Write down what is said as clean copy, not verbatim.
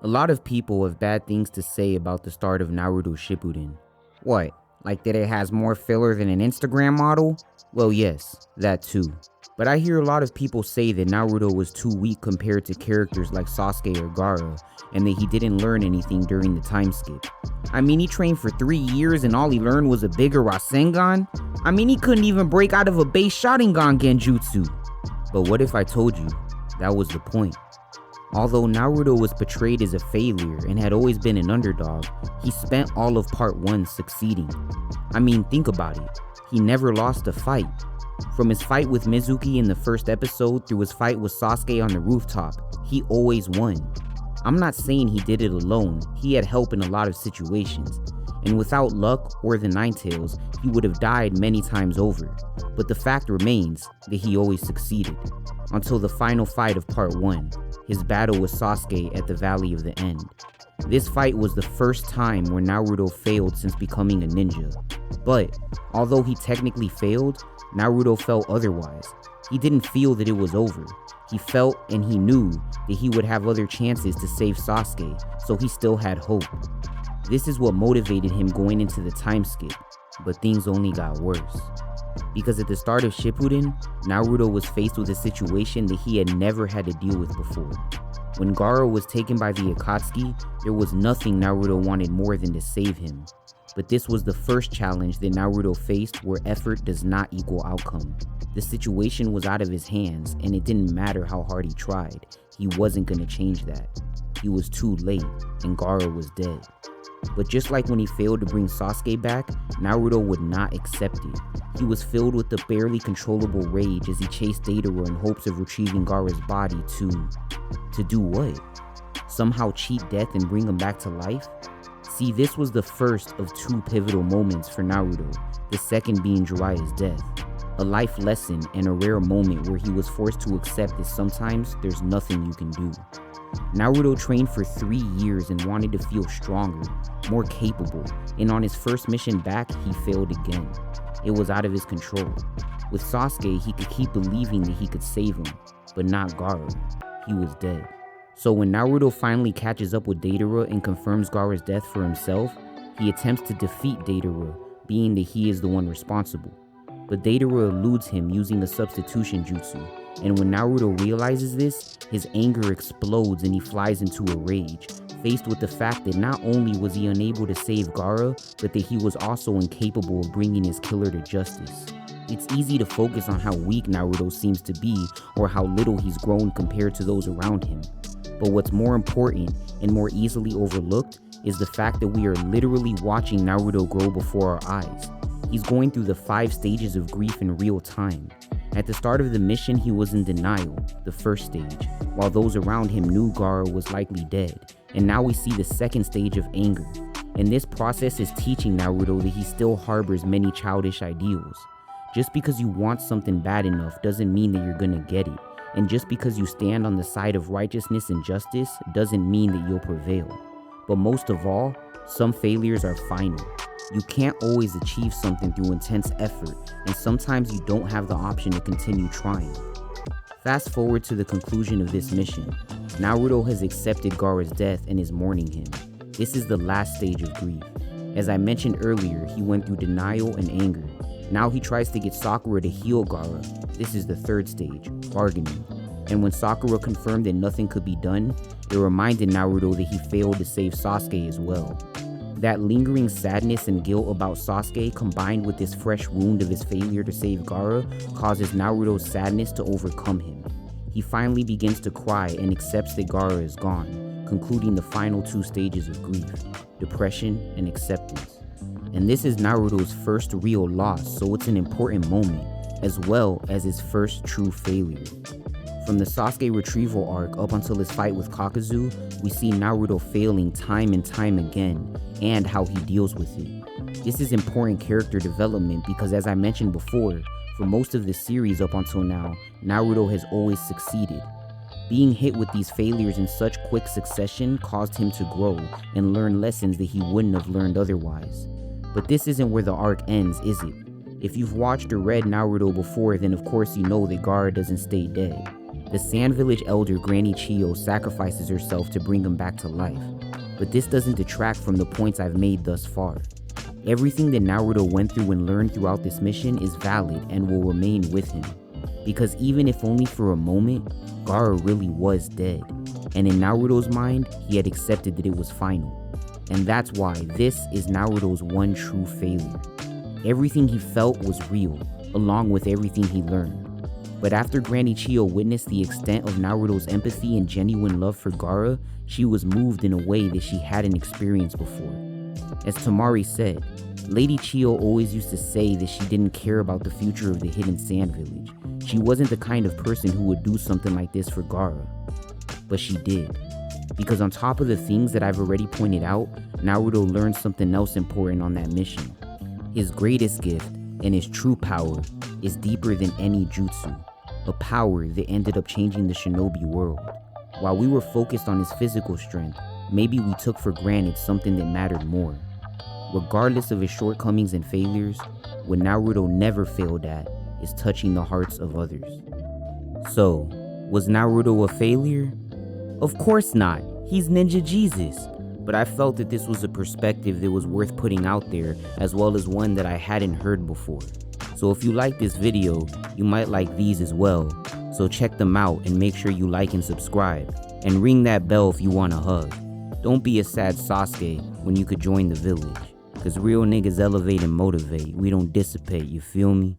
A lot of people have bad things to say about the start of Naruto Shippuden. What? Like that it has more filler than an Instagram model? Well, yes, that too. But I hear a lot of people say that Naruto was too weak compared to characters like Sasuke or Gaara, and that he didn't learn anything during the time skip. I mean, he trained for 3 years and all he learned was a bigger Rasengan? I mean, he couldn't even break out of a base Sharingan Genjutsu. But what if I told you that was the point? Although Naruto was portrayed as a failure and had always been an underdog, he spent all of part 1 succeeding. I mean, think about it. He never lost a fight. From his fight with Mizuki in the first episode through his fight with Sasuke on the rooftop, he always won. I'm not saying he did it alone, he had help in a lot of situations. And without luck or the Nine Tails, he would have died many times over. But the fact remains that he always succeeded. Until the final fight of part 1, his battle with Sasuke at the Valley of the End. This fight was the first time where Naruto failed since becoming a ninja. But, although he technically failed, Naruto felt otherwise. He didn't feel that it was over. He felt and he knew that he would have other chances to save Sasuke, so he still had hope. This is what motivated him going into the time skip, but things only got worse. Because at the start of Shippuden, Naruto was faced with a situation that he had never had to deal with before. When Gaara was taken by the Akatsuki, there was nothing Naruto wanted more than to save him. But this was the first challenge that Naruto faced where effort does not equal outcome. The situation was out of his hands, and it didn't matter how hard he tried. He wasn't going to change that. He was too late, and Gaara was dead. But just like when he failed to bring Sasuke back, Naruto would not accept it. He was filled with the barely controllable rage as he chased Deidara in hopes of retrieving Gaara's body to do what? Somehow cheat death and bring him back to life? See, this was the first of 2 pivotal moments for Naruto, the second being Jiraiya's death. A life lesson and a rare moment where he was forced to accept that sometimes there's nothing you can do. Naruto trained for 3 years and wanted to feel stronger, more capable, and on his first mission back, he failed again. It was out of his control. With Sasuke, he could keep believing that he could save him, but not Gaara. He was dead. So when Naruto finally catches up with Deidara and confirms Gaara's death for himself, he attempts to defeat Deidara, being that he is the one responsible. But Deidara eludes him using a substitution jutsu, and when Naruto realizes this, his anger explodes and he flies into a rage, faced with the fact that not only was he unable to save Gaara, but that he was also incapable of bringing his killer to justice. It's easy to focus on how weak Naruto seems to be or how little he's grown compared to those around him. But what's more important and more easily overlooked is the fact that we are literally watching Naruto grow before our eyes. He's going through the 5 stages of grief in real time. At the start of the mission, he was in denial, the first stage, while those around him knew Gaara was likely dead. And now we see the second stage of anger. And this process is teaching Naruto that he still harbors many childish ideals. Just because you want something bad enough doesn't mean that you're gonna get it. And just because you stand on the side of righteousness and justice doesn't mean that you'll prevail. But most of all, some failures are final. You can't always achieve something through intense effort, and sometimes you don't have the option to continue trying. Fast forward to the conclusion of this mission. Naruto has accepted Gaara's death and is mourning him. This is the last stage of grief. As I mentioned earlier, he went through denial and anger. Now he tries to get Sakura to heal Gaara. This is the third stage, bargaining. And when Sakura confirmed that nothing could be done, it reminded Naruto that he failed to save Sasuke as well. That lingering sadness and guilt about Sasuke combined with this fresh wound of his failure to save Gaara causes Naruto's sadness to overcome him. He finally begins to cry and accepts that Gaara is gone, concluding the final 2 stages of grief, depression and acceptance. And this is Naruto's first real loss, so it's an important moment, as well as his first true failure. From the Sasuke retrieval arc up until his fight with Kakazu, we see Naruto failing time and time again, and how he deals with it. This is important character development because, as I mentioned before, for most of the series up until now, Naruto has always succeeded. Being hit with these failures in such quick succession caused him to grow and learn lessons that he wouldn't have learned otherwise. But this isn't where the arc ends, is it? If you've watched or read Naruto before, then of course you know that Gaara doesn't stay dead. The Sand Village elder Granny Chiyo sacrifices herself to bring him back to life, but this doesn't detract from the points I've made thus far. Everything that Naruto went through and learned throughout this mission is valid and will remain with him, because even if only for a moment, Gaara really was dead, and in Naruto's mind, he had accepted that it was final. And that's why this is Naruto's one true failure. Everything he felt was real, along with everything he learned. But after Granny Chiyo witnessed the extent of Naruto's empathy and genuine love for Gaara, she was moved in a way that she hadn't experienced before. As Tamari said, Lady Chiyo always used to say that she didn't care about the future of the Hidden Sand Village. She wasn't the kind of person who would do something like this for Gaara. But she did. Because on top of the things that I've already pointed out, Naruto learned something else important on that mission. His greatest gift, and his true power, is deeper than any jutsu. A power that ended up changing the shinobi world. While we were focused on his physical strength, maybe we took for granted something that mattered more. Regardless of his shortcomings and failures, what Naruto never failed at is touching the hearts of others. So, was Naruto a failure? Of course not, he's Ninja Jesus. But I felt that this was a perspective that was worth putting out there, as well as one that I hadn't heard before. So if you like this video, you might like these as well. So check them out and make sure you like and subscribe. And ring that bell if you want a hug. Don't be a sad Sasuke when you could join the village. Cause real niggas elevate and motivate. We don't dissipate, you feel me?